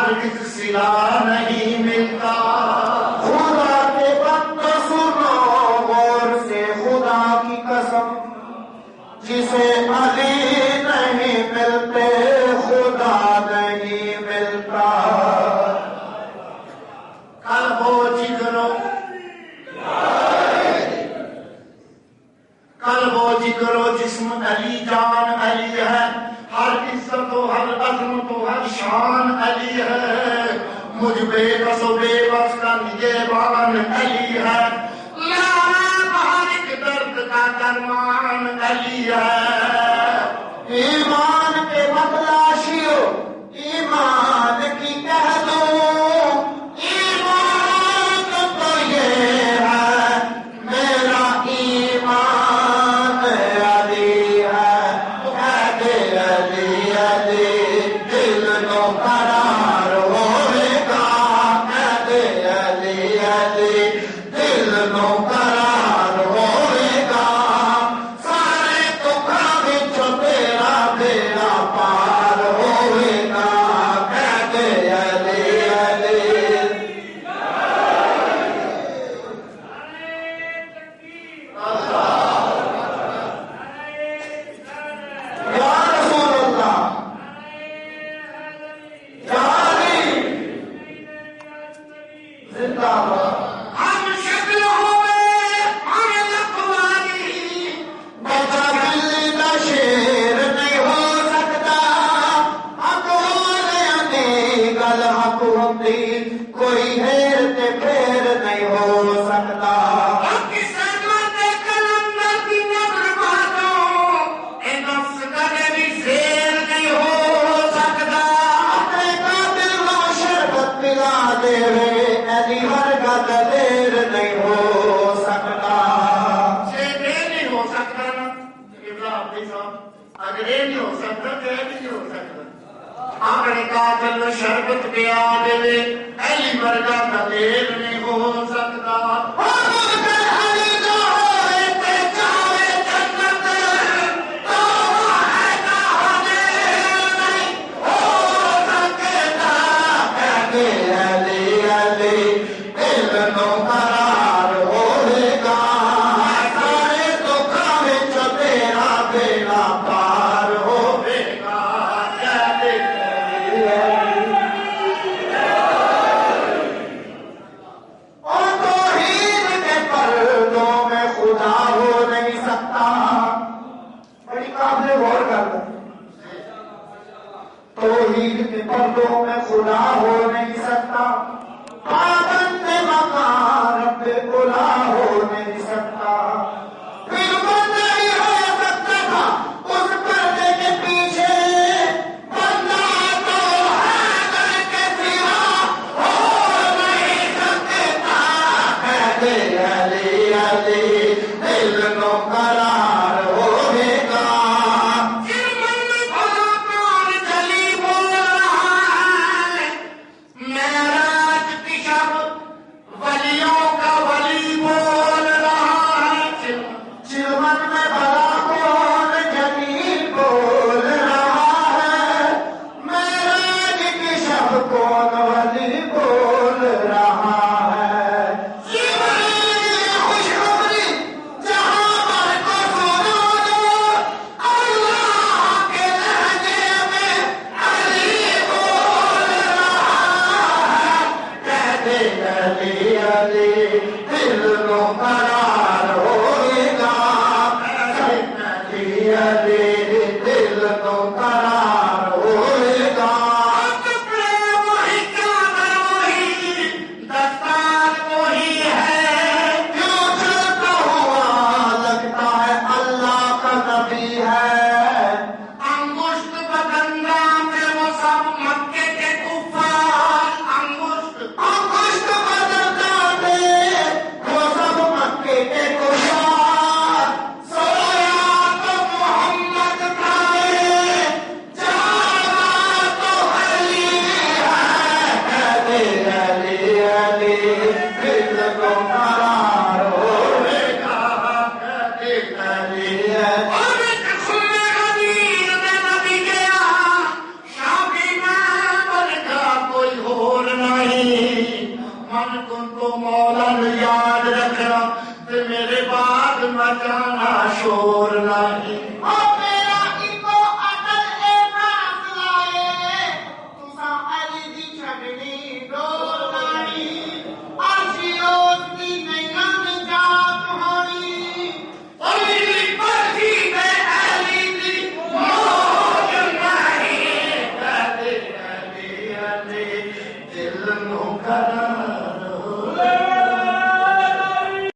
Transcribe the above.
ہرگز صلہ نہیں ملتا. خدا کے بندے سنو غور سے خدا کی قسم، جسے علی نہیں ملتے خدا نہیں ملتا. قلب و جگر و جسم علی جان علی ہے، ہر عزت و ہر عظمت و ہر شان علی ہے. مجھ بے کس و بے بس کا نگہبان علی ہے، ہر ایک درد کا درمان علی ہے. ایمان کے متلاشیو ایمان کی کہہ دو، ایمان تو یہ ہے میرا ایمان علی ہے. علی علی علی دل نو قرار ہوئے گا. علی علی علی دل نو قرار ہوئے گا. سارے دکھاں وچوں تیرا بیڑا پار ہوئے گا. علی علی علی یا رسول اللہ یا علی زندہ باد. ہم شکل ہوئے ہم لکھوالی، بچہ بلی کا شیر نہیں ہو سکتا. حق والے گل حق ہوتی، کوئی ہیر تے پھیر نہیں ہو سکتا. اپنے قاتل نو شربت پیا دے، علی ورگا کا دیر نہیں ہو سکتا. علی دا ہوئے تے جاوے جنت، تو ہے نہ دیر نہیں ہو سکتا. علی علی علی دل نو قرار ہوئے گا. سارے دکھاں وچوں تیرا بیڑا پار ہوئے گا. اور توحید کے پردوں میں خدا ہو نہیں سکتا. بڑی قابل غور کر دیں. توحید کے پردوں میں خدا ہو نہیں سکتا. پابند مقام رب الا ہو نہیں سکتا. پھر وہ نہیں ہو سکتا تھا اس پردے کے پیچھے بندہ تو حیدر کے سوا ہو نہیں سکتا. علی علی علی دل نو قرار ہوئے گا. جلی بول رہا ہے معراج کی شب، ولیوں کا ولی بول رہا ہے. چلمن میں بھلا کون جلیل بول رہا ہے. معراج کی شب کون ولی بول رہا ہے. خوشخبری جہاں پر کو سنا دو، اللہ کے لہجے میں علی بول رہا ہے. کہتے علی علی دل نو قرار ہوئے گا. علی علی دل نو قرار ہوئے گا. وہی چادر وہی دستار وہی ہے، کیوں چلتا ہوا لگتا ہے اللہ کا نبی ہے. انگشت بدندام میں وہ سب مکے کے کفار. انگشت بدندام میں وہ سب مکے من کن تو مولا یاد رکھنا تے میرے بعد مچانا شور نہ